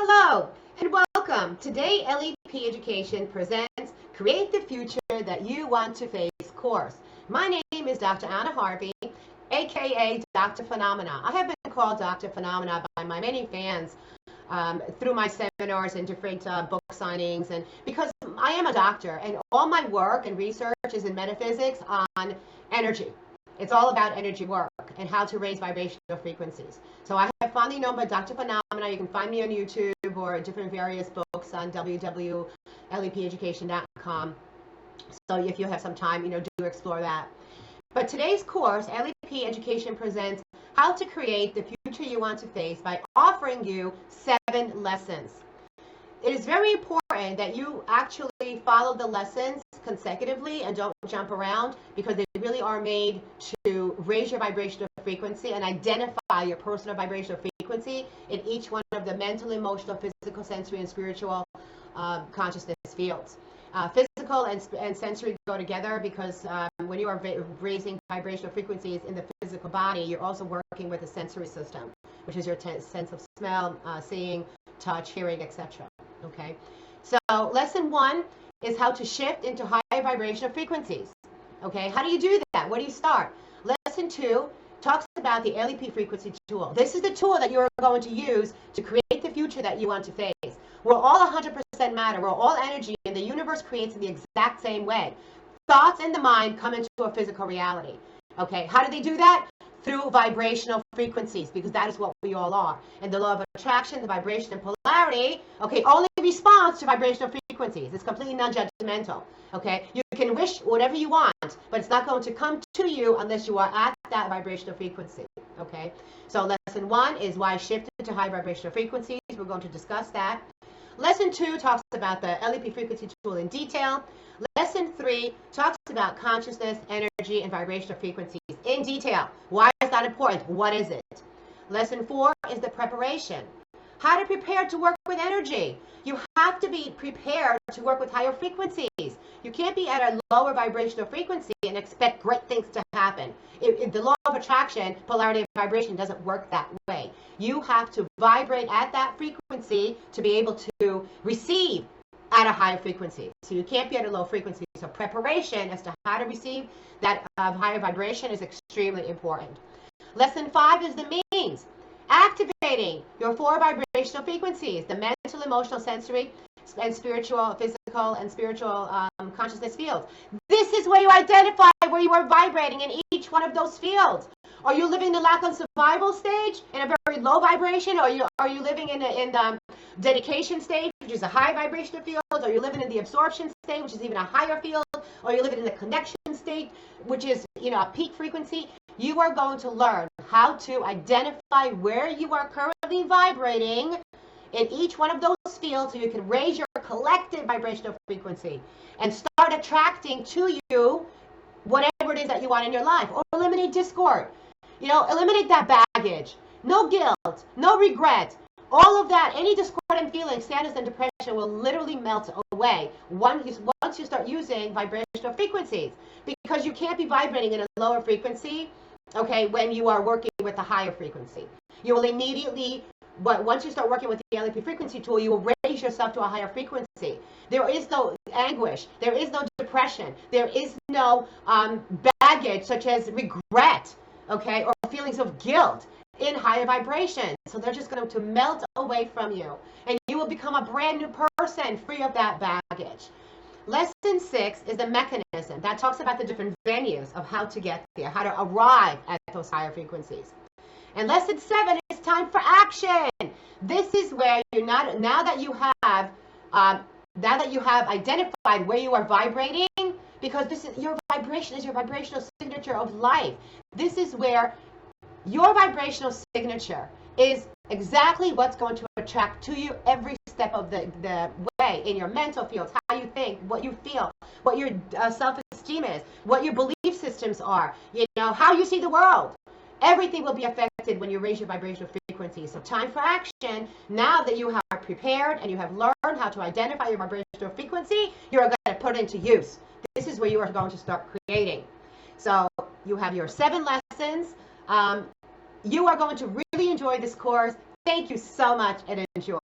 Hello and welcome. Today LEP Education presents Create the Future That You Want to Face course. My name is Dr. Anna Harvey, aka Dr. Phenomena. I have been called Dr. Phenomena by my many fans through my seminars and different book signings, and because I am a doctor and all my work and research is in metaphysics on energy. It's all about energy work and how to raise vibrational frequencies. So I have fondly known by Dr. Phenomena. You can find me on YouTube or different various books on www.lepeducation.com. So if you have some time, do explore that. But today's course, LEP Education presents how to create the future you want to face by offering you 7 lessons. It is very important that you actually follow the lessons consecutively and don't jump around, because they really are made to raise your vibrational frequency and identify your personal vibrational frequency in each one of the mental, emotional, physical, sensory, and spiritual consciousness fields. Physical and sensory go together because when you are raising vibrational frequencies in the physical body, you're also working with the sensory system, which is your sense of smell, seeing, touch, hearing, etc. Okay, so lesson 1 is how to shift into higher vibrational frequencies. Okay, how do you do that? Where do you start? Lesson 2 talks about the LEP frequency tool. This is the tool that you're going to use to create the future that you want to face. We're all 100% matter. We're all energy, and the universe creates in the exact same way. Thoughts in the mind come into a physical reality. Okay, how do they do that? Through vibrational frequencies, because that is what we all are. And the law of attraction, the vibration and polarity, okay, only responds to vibrational frequencies. It's completely non-judgmental. Okay, you can wish whatever you want, but it's not going to come to you unless you are at that vibrational frequency. Okay, so lesson 1 is why shift into high vibrational frequencies. We're going to discuss that. Lesson 2 talks about the LEP frequency tool in detail. Lesson 3 talks about consciousness, energy, and vibrational frequencies in detail. Why is that important? What is it? Lesson 4 is the preparation. How to prepare to work with energy. You have to be prepared to work with higher frequencies. You can't be at a lower vibrational frequency and expect great things to happen. The law of attraction, polarity, and vibration doesn't work that way. You have to vibrate at that frequency to be able to receive at a higher frequency. So you can't be at a low frequency. So preparation as to how to receive that higher vibration is extremely important. Lesson 5 is the means. Activating your 4 vibrational frequencies, the mental, emotional, sensory, and spiritual, physical, and spiritual consciousness fields. This is where you identify where you are vibrating in each one of those fields. Are you living in the lack of survival stage in a very low vibration? Or are you living in the dedication stage, which is a high vibrational field? Are you living in the absorption state, which is even a higher field? Or are you living in the connection state, which is a peak frequency? You are going to learn how to identify where you are currently vibrating in each one of those fields, so you can raise your collective vibrational frequency and start attracting to you whatever it is that you want in your life. Or eliminate discord. Eliminate that baggage. No guilt, no regret. All of that, any discordant feeling, sadness, and depression will literally melt away once you start using vibrational frequencies, because you can't be vibrating in a lower frequency, okay, when you are working with a higher frequency. You will immediately, once you start working with the LEP frequency tool, you will raise yourself to a higher frequency. There is no anguish. There is no depression. There is no baggage such as regret, okay, or feelings of guilt in higher vibration. So they're just going to melt away from you, and you will become a brand new person free of that baggage. Lesson 6 is the mechanism that talks about the different venues of how to get there, how to arrive at those higher frequencies. And lesson 7 is time for action. This is where now that you have identified where you are vibrating, because this is your vibration, is your vibrational signature of life. This is where your vibrational signature is exactly what's going to attract to you every step of the way in your mental fields, how you think, what you feel, what your self-esteem is, what your belief systems are, how you see the world. Everything will be affected when you raise your vibrational frequency. So time for action. Now that you are prepared and you have learned how to identify your vibrational frequency, you are going to put it into use. This is where you are going to start creating. So you have your 7 lessons. You are going to really enjoy this course. Thank you so much and enjoy.